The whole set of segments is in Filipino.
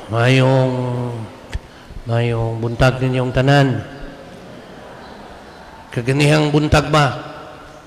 Mayong mayong buntag ninyong tanan. Kaganihang buntag ba?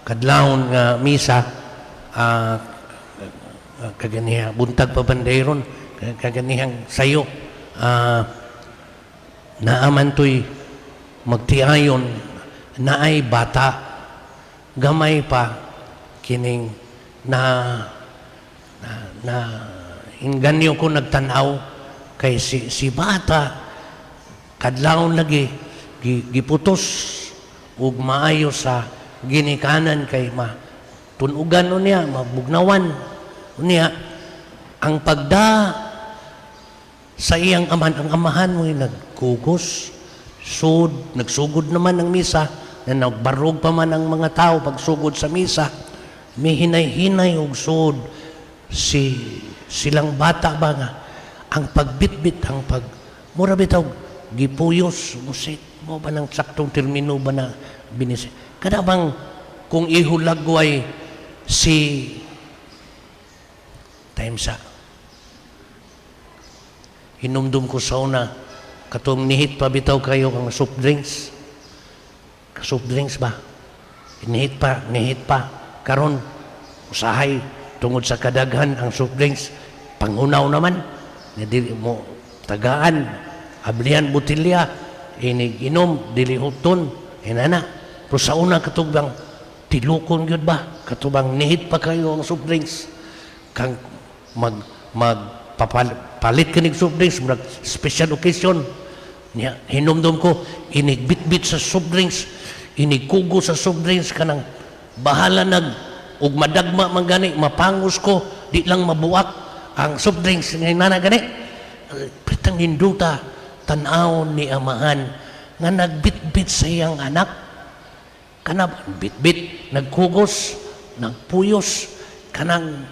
Kadlawon nga misa, kaganihang buntag pa bandayron, kaganihang sayo, naaman to'y magtiayon na ay bata, gamay pa, kining na inganyo ko nagtanaw, kay si bata kadlawon lagi giputos ug maayo sa ginikanan kay tunugan niya mabugnawan niya ang pagda sa iyang aman. Ang amahan mo nagkugos nagsugod naman ng misa na nagbarog pa man ang mga tao pagsugod sa misa, may hinay-hinay og sud silang bata ba nga ang pagbitbit, ang mura bitaw gipuyos musit mo ba ng saktong termino ba na binis kada bang kung ihulagway si time sa hinumdum ko sa una katong nihit pa bitaw kayo ang soft drinks ba nihit pa karon usahay tungod sa kadaghan ang soft drinks pangunaw naman na dili mo tagaan ablihan butilya inig-inom dili huton inana pero sa una katubang tilukon gyud ba katubang nihit pa kayo ang soft drinks kang magpapalit kanig soft drinks murag special occasion niya hinumdum ko inigbitbit sa soft drinks inigkugo sa soft drinks kanang bahala ug madagma man gani mapangos ko di lang mabuak ang soft drinks ngayon na gani pritang hinduta tanaw ni amahan nga nagbitbit sa iyang anak kanang bitbit nagkugos nagpuyos kanang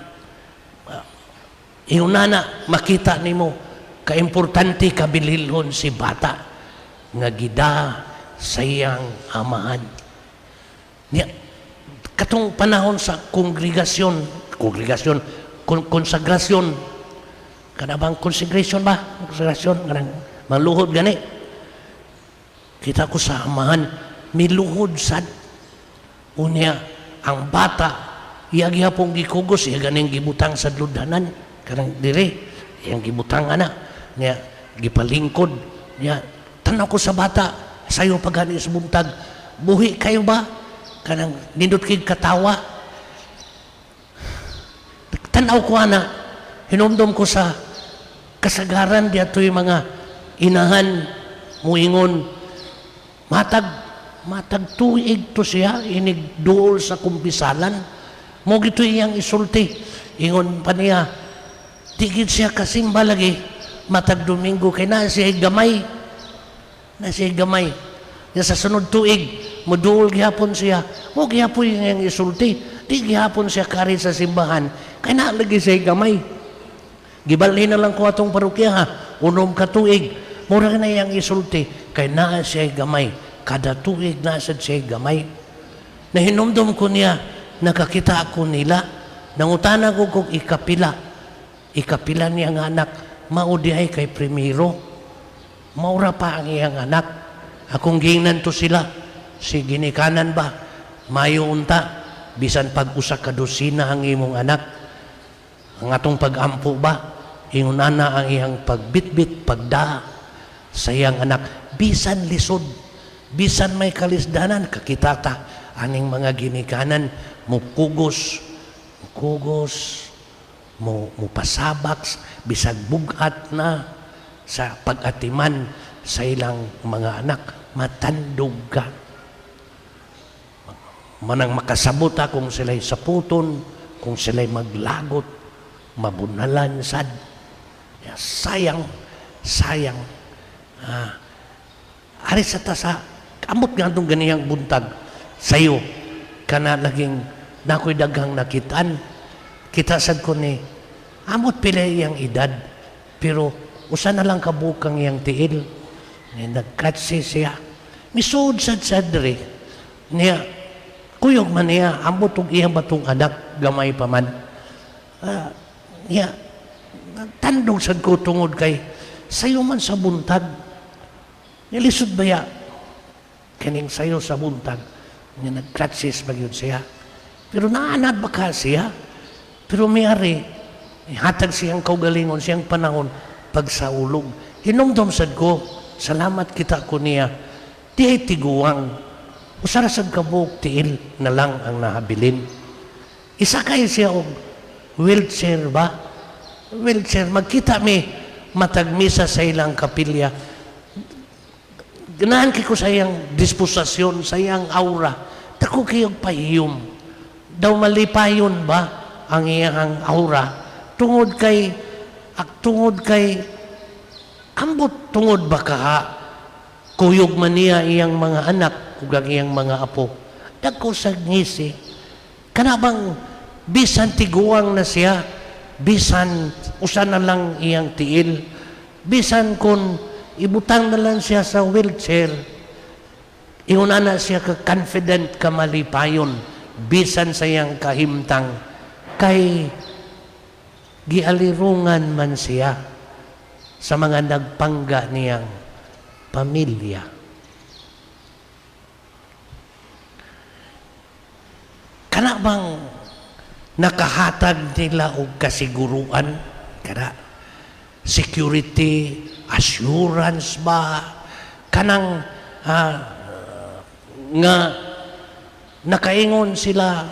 iunana makita nimo kaimportante kabililhon si bata nga gida sa iyang amahan niya katong panahon sa kongregasyon konsagrasyon kada bang konsagrasyon ba konsagrasyon kanang maluhod gani kita ko sa amahan miluhod sad unya ang bata iya gihapon gikugos iya ganing gibutang sa ludanan kanang dire iyang gibutang ana niya gipalingkod niya tanaw ko sa bata sayo pagani sa buntag buhi kayo ba kanang nindot kay katawa tanaw ko ana hinumdum ko sa kasagaran di ato'y mga inahan muingon matag tuig to siya inigduol sa kumpisalan mo gito iyang isulti ingon pa niya tigid siya kasimba lagi matag Domingo kay na siya gamay ya sa sunod tuig moduol gihapon siya mo gihapon iyang isulti di gihapon siya kari sa simbahan kay na lagi siya gamay gibalhin na lang ko atong parokya ha unom ka tuig mura na iyang isulti kay naa siya gamay kada tuig na siya gamay na hinumdum ko niya nakakita ako nila nangutana ko kung ikapila niya nga anak maudihay kay primero maura pa ang iyang anak akong gingnan to sila si ginikanan ba mayo unta bisan pag-usa ka dosina ang imong anak ang atong pag-ampo ba ingon ana ang iyang pagbitbit pagda sa iyang anak bisan lisod bisan may kalisdanan kakitata aning mga ginikanan mukugos mo pasabak bisag bugat na sa pag-atiman sa ilang mga anak matandog ka manang makasabot kung sila'y saputon kung sila'y maglagot mabunalan sad sayang ari sa tasa amot nga itong ganiyang buntag sayo kana laging nako'y daghang nakitaan kita sad ko ni amot pila iyang edad pero usa na lang kabukang iyang tiil nagkatsi siya misud sad diri niya kuyog man niya amot og iyang batong anak gamay pa man niya tandong sad ko tungod kay sayo man sa buntag. Nilisod ba ya? Kaning sayo sa buntag. Nga nag-kratsis ba yun siya? Pero naanad ba ka siya? Pero may-ari, hatag siyang kaugalingon, siyang panahon, pagsaulog. Hinumdum sad ko, salamat kita ko niya. Di ay tiguang. Usarasag kabuk, tiil na lang ang nahabilin. Isa kayo siya og wheelchair ba? Wheelchair. Magkita mi matagmisa sa ilang kapilya. Ganahan ko sa iyang disposasyon, sa iyang aura. Dako kayong pahiyom. Daw malipayon ba ang iyang aura? Tungod kay ambot tungod ba ka kuyog man niya iyang mga anak ug ang iyang mga apo. Dako sa ngisi. Kana bang bisan tiguang na siya, bisan usa na lang iyang tiil, bisan kun ibutang na lang siya sa wheelchair, iuna na siya ka confident ka malipayon, bisan sa iyang kahimtang, kay gialirungan man siya sa mga nagpangga niyang pamilya. Kana bang nakahatag nila og kasiguruan? Kana security, assurance ba? Kanang nga nakaingon sila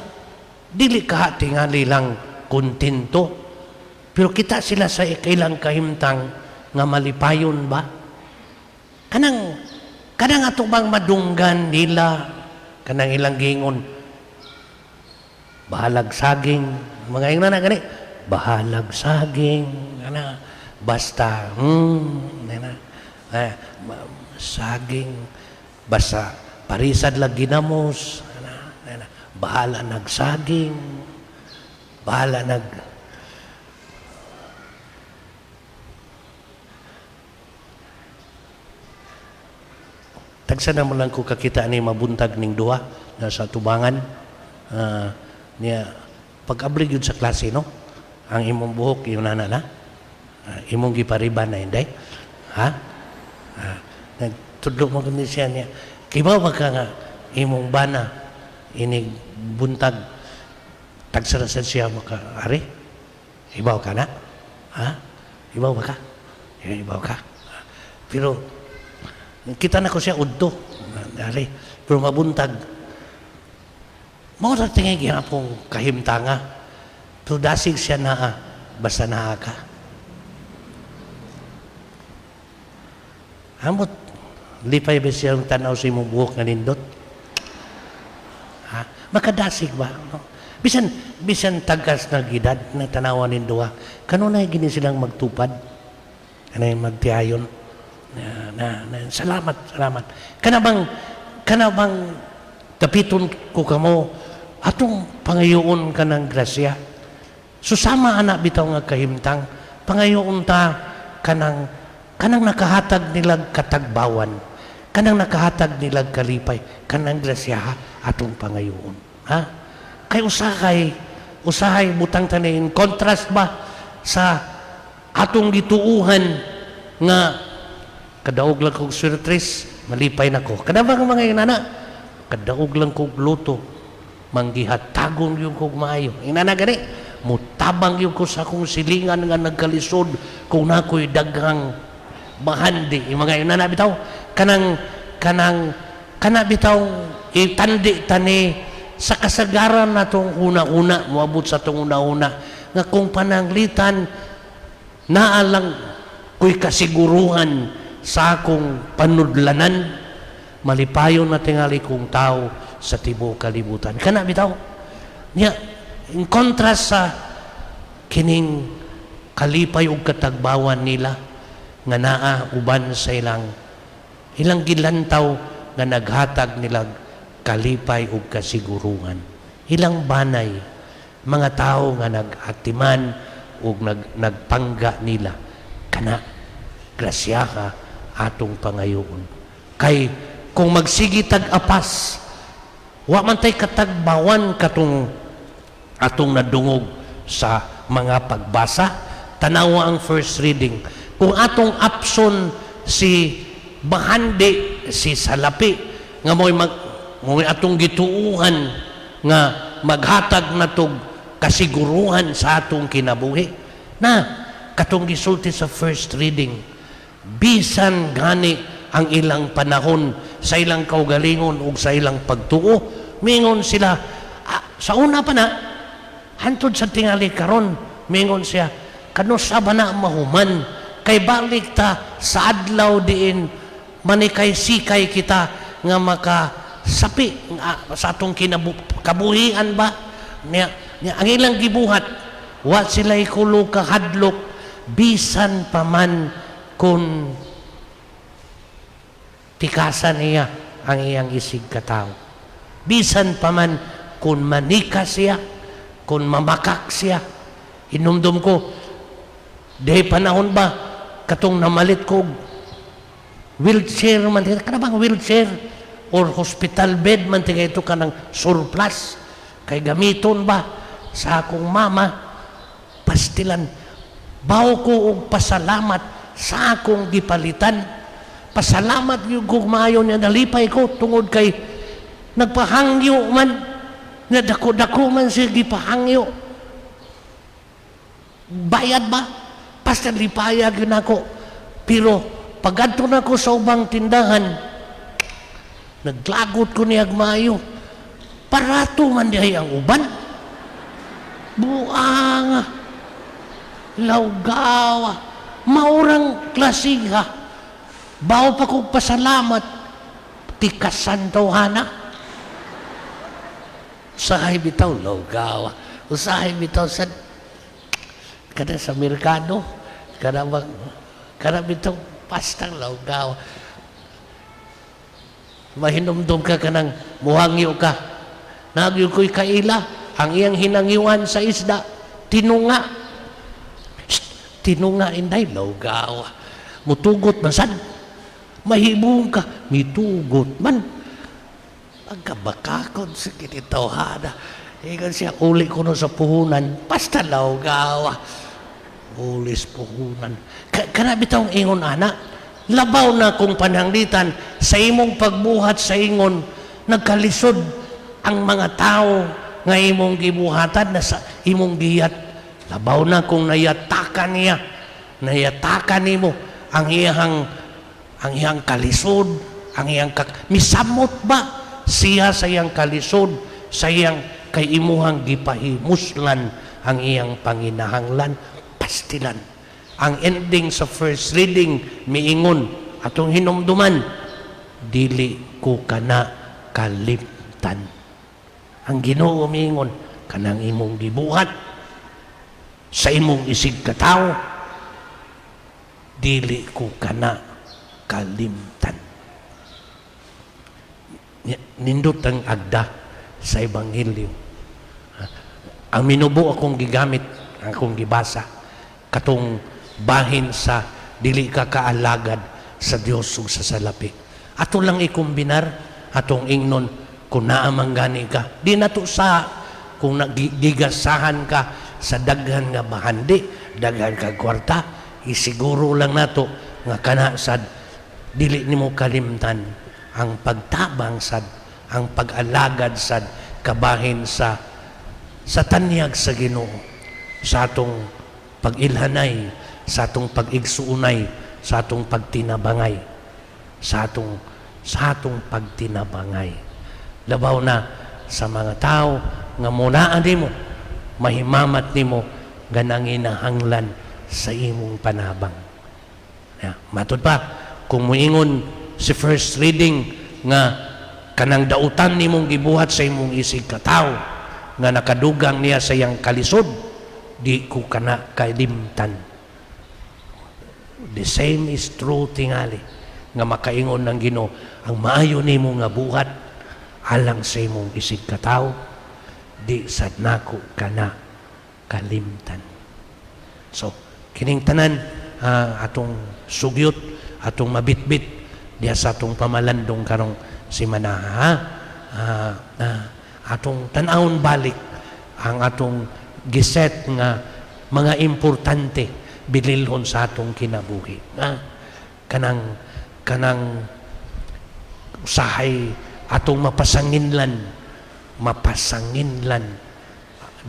dili ka tingali lang kontento, pero kita sila sa ikailang kahimtang nga malipayon ba? Kanang ato bang madunggan nila kanang ilang gingon bahalag saging, mga ingna na gani, bahalag saging, ana, basta, saging, basta, parisad lang ginamos, bahala nagsaging, bahala tagsa na mo lang ko kakita ni mabuntag ning duha na sa tubangan, niya pag-ablig yun sa klase, no? Ang imong buhok, yun na imong gipariban na hindi. Ha? Nagtudlo mo kundi siya niya. Kibaw ba ka nga, imong bana, inig buntag, tagsarasan siya maka-ari? Ibaw ka na? Ha? Ibaw ba ka? Ibaw ka. Pero, kita na ko siya udto. Ari. Pero mabuntag, mao ra tingay gihapong kahimtanga. Pero dasig siya naa, basta naa ka. Amot, lipay ba siyang tanaw sa imong buhok nga nindot? Ha? Makadasig ba? No? Bisan tagas na gidad na tanawan ninduha, kanunay gini silang magtupad, kanay magtiayon. Salamat. Kanabang tapiton ko kamo, atong pangayoon ka ng grasya. Susama anak bitaw nga kahimtang, pangayoon ta kanang nakahatag nilag katagbawan, kanang nakahatag nilag kalipay, kanang grasya atong pangayoon. Ha? Kay usahay butang tanin, contrast ba sa atong gituuhan nga kadaog lang kong swirtris, malipay na ko. Kadabang mga inana, kadaog lang kong luto, manggihatagon yung kong maayo. Inana gani, mutabang yung ko sa kong silingan nga nagkalisod kung nako'y daghang mahandi. Yung mga inana bitaw, kana bitaw, itandi tani sa kasagaran na itong una-una, muabot sa itong una-una, nga kung pananglitan, naalang ko'y kasiguruhan sa akong panudlanan, malipayon na tingali kong tao sa tibuok kalibutan. Kana bitaw niya, in contrast sa kining kalipay ug katagbawan nila nga naa uban sa ilang gilantaw nga naghatag nila kalipay ug kasiguruhan. Ilang banay mga tao nga nagatiman ug nagpangga nila kana grasya ka atong pangayoon. Kay kung magsigi tag-apas, wa man tay katagbawan katong atong nadungog sa mga pagbasa. Tanawa ang first reading. Kung atong apson si bahandi, si salapi, nga mo'y atong gituuhan nga maghatag na tog kasiguruhan sa atong kinabuhi. Na, katong gisulti sa first reading, bisan gani ang ilang panahon sa ilang kaugalingon o sa ilang pagtuo, mingon sila, sa una pa na, hantod sa tingali karon, mingon siya, kanusa ba na mahuman, kay balik ta sa adlaw diin, manikay sikay kita nga makasapi sa atong kabuhian ba? Ang ilang gibuhat, wa sila'y kulo kahadlok, bisan paman kung tikasan niya ang iyang isig katao. Bisan paman kung manika siya, kung mamakak siya. Inumdum ko, di panahon ba, katong namalit ko, wheelchair man, kada bang wheelchair or hospital bed man, ito ka ng surplus, kay gamiton ba sa akong mama, pastilan, bawo ko og pasalamat sa akong gipalitan. Pasalamat yung gugmayo niya, nalipay ko tungod kay nagpahangyo man, nadako-dako man siya gipahangyo. Bayad ba? Basta lipayag yun ako. Pero pag-adto na ko sa ubang tindahan, naglagot ko niya gmayo. Parato man dihay ang uban. Buanga, lawgawa, maurang klasiha. Bawo pa kong pasalamat, tikasan tawhana. Usahay bitaw, lawgawa. Usahay bitaw sa kada sa merkado, kada bitaw pastang lawgawa. Mahinumdum ka kanang muhangyo ka. Nagyo ko'y kaila, ang iyang hinangiwan sa isda, tinunga. Tinunga, inday, lawgawa. Mutugot man sad. Mahibong ka, mitugot man. Pagkabakakod sa kinitawhana. Ikan siya, uli ko no sa puhunan, basta lawgawa. Ulis puhunan. Kanabi taong ingon, anak, labaw na kung pananglitan sa imong pagbuhat sa ingon, nagkalisod ang mga tao nga imong gibuhatan na sa imong giyat. Labaw na kung nayatakan niya, nayatakan nimo ang iyang kalisod, ang iyang misamot ba siya sa iyang kalisod, sa iyang kay imuhang gipahimuslan ang iyang panginahanglan, pastilan. Ang ending sa first reading, miingon, atong hinumduman, dili ko kana kalimtan. Ang Ginoo miingon, kanang imong gibuhat, sa imong isig katao, dili ko kana kalimtan. Nindot ang agda sa Ebanghelyo. Ang minubo akong gigamit, akong gibasa, katong bahin sa dili ka kaalagad sa Dios ug sa salapi. Ato lang ikombinar, atong ingnon, kung naamang gani ka. Di na to sa, kung nagigasahan ka sa daghan nga bahandi, daghan ka kwarta, isiguro lang nato nga kana sad, dili nimo kalimtan ang pagtabang sad, ang pag-alagad sad, kabahin sa tanyag sa Ginoo, sa atong pag-ilhanay, sa atong pag-igsuunay, sa atong pagtinabangay, sa atong pagtinabangay. Labaw na sa mga tao nga munaan nimo, mahimamat nimo ganang inahanglan sa imong panabang. Matod pa, kung muingon si first reading nga kanang dautan nimong gibuhat sa imong isig katao nga nakadugang niya sa iyang kalisod, di ko kana kalimtan. The same is true tingali nga makaingon ng Ginoo, ang maayo nimo nga buhat alang sa imong isig katao, di sad nako kana kalimtan. So, kining tanan atong sugyot, atong mabitbit diya sa atong pamalandong karong simana, atong tanawon balik ang atong giset nga mga importante bililhon sa atong kinabuhi. Kanang usahay atong mapasanginlan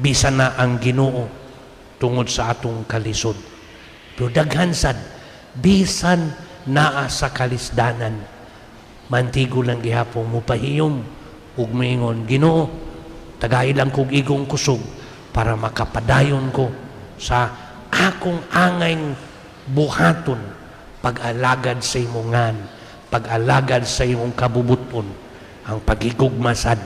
bisan na ang Ginoo tungod sa atong kalisod. Pero daghan sad bisan naa sa kalisdanan, mantigo lang gihapon mo pahiyom ug moingon, Ginoo, tagay lang kog igong kusog para makapadayon ko sa akong angayng buhaton pag-alagad sa imongan, pag-alagad sa imong kabubuton, ang pagigugmasad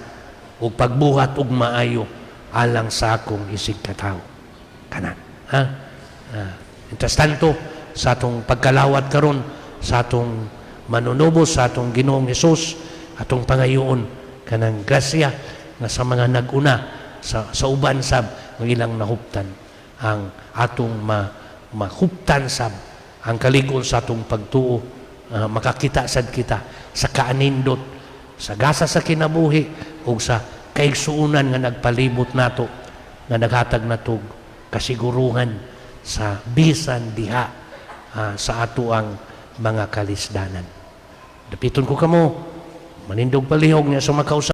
o pagbuhat og maayo alang sa akong isig katawo. Kanan. Mientras tanto, sa atong pagkalawat karon, sa atong manunubos, sa atong Ginoong Hesus, atong pangayoon, kanang grasya nga sa mga naguna, sa uban sab, ng ilang nahuptan, ang atong mahuptan sab, ang kaligon sa atong pagtuo, makakita sad kita sa kaanindot, sa gasa sa kinabuhi, o sa kaigsuunan nga nagpalibot nato, nga naghatag natog kasiguruhan sa bisan diha sa ato ang mga kalisdanan. Dapiton ko kamo, manindog palihog niya sa makausap